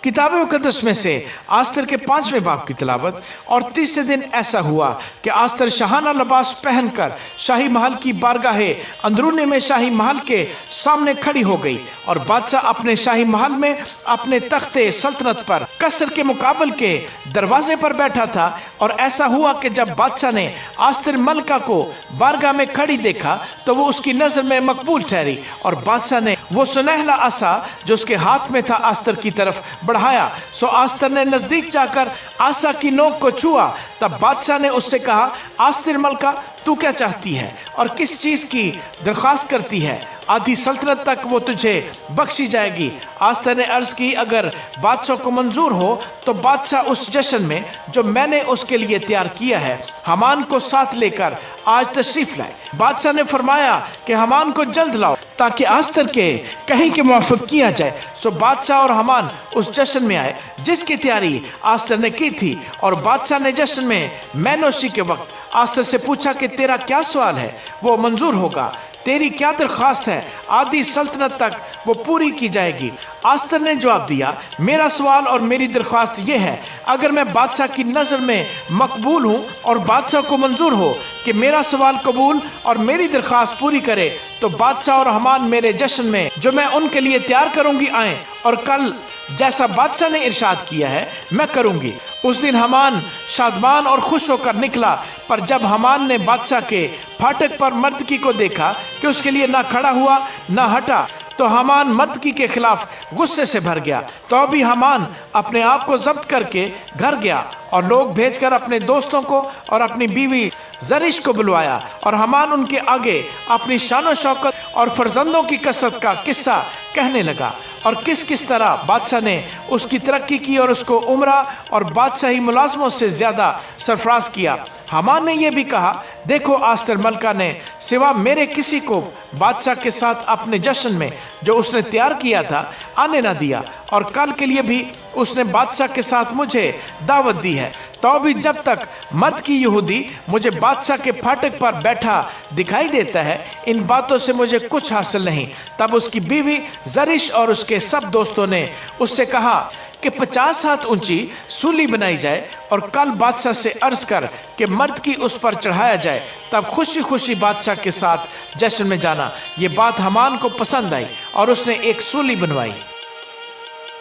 किताब मुकद्दस में से आस्तर के 5वें बाब की तिलावत। और तीसरे दिन ऐसा हुआ कि आस्तर शाहाना लिबास पहनकर शाही महल की बारगाहे अंदरूनी में शाही महल के सामने खड़ी हो गई, और बादशाह अपने शाही महल में अपने तख्ते सल्तनत पर कसर के मुकाबल के दरवाजे पर बैठा था। और ऐसा हुआ कि जब बादशाह ने आस्तर मलका को बारगाह में खड़ी देखा तो वो उसकी नजर में मकबूल ठहरी, और बादशाह ने वो सुनहला असा जो उसके हाथ में था आस्तर की तरफ बढ़ाया। सो आस्तर ने नजदीक जाकर आसा की नोक को छुआ। तब बादशाह ने उससे कहा, आस्तर मलका, तू क्या चाहती है और किस चीज की दरख्वास्त करती है? आधी सल्तनत तक वो तुझे बख्शी जाएगी। आस्तर ने अर्ज की, अगर बादशाह को मंजूर हो तो बादशाह उस जश्न में जो मैंने उसके लिए तैयार किया है हमान को साथ लेकर आज तशरीफ लाए। बादशाह ने फरमाया कि हमान को जल्द लाओ ताकि आस्तर के कहीं के मुआफिक किया जाए। सो बादशाह और हमान उस जश्न में आए जिसकी तैयारी आस्तर ने की थी। और बादशाह ने जश्न में मैनोशी के वक्त आस्तर से पूछा कि तेरा क्या सवाल है, वो मंजूर होगा। तेरी क्या दरख्वास्त है, आधी सल्तनत तक वो पूरी की जाएगी। आस्तर ने जवाब दिया, मेरा सवाल और मेरी दरख्वास्त ये है, अगर मैं बादशाह की नज़र में मकबूल हूँ और बादशाह को मंजूर हो कि मेरा सवाल कबूल और मेरी दरख्वास्त पूरी करे, तो बादशाह और हमान मेरे जश्न में जो मैं उनके लिए तैयार करूँगी आएँ, और कल जैसा बादशाह ने इरशाद किया है मैं करूँगी। उस दिन हमान शादमान और खुश होकर निकला, पर जब हमान ने बादशाह के फाटक पर मर्दकी को देखा कि उसके लिए ना खड़ा हुआ ना हटा, तो हमान मर्दकी के खिलाफ गुस्से से भर गया। तो भी हमान अपने आप को जब्त करके घर गया और लोग भेजकर अपने दोस्तों को और अपनी बीवी जरिश को बुलवाया, और हमान उनके आगे अपनी शान शौकत और फर्जंदों की कसरत का किस्सा कहने लगा, और किस किस तरह बादशाह ने उसकी तरक्की की और उसको उम्रा और बादशाही मुलाजमों से ज़्यादा सरफराज किया। हमान ने यह भी कहा, देखो आस्तर मलका ने सिवा मेरे किसी को बादशाह के साथ अपने जश्न में जो उसने तैयार किया था आने ना दिया, और कल के लिए भी उसने बादशाह के साथ मुझे दावत दी है। तो भी जब तक मर्द की यहूदी मुझे बादशाह के फाटक पर बैठा दिखाई देता है, इन बातों से मुझे कुछ हासिल नहीं। तब उसकी बीवी जरिश और उसके सब दोस्तों ने उससे कहा कि 50 हाथ ऊंची सूली बनाई जाए और कल बादशाह से अर्ज कर कि मर्द की उस पर चढ़ाया जाए, तब खुशी खुशी बादशाह के साथ जश्न में जाना। ये बात हमान को पसंद आई और उसने एक सूली बनवाई।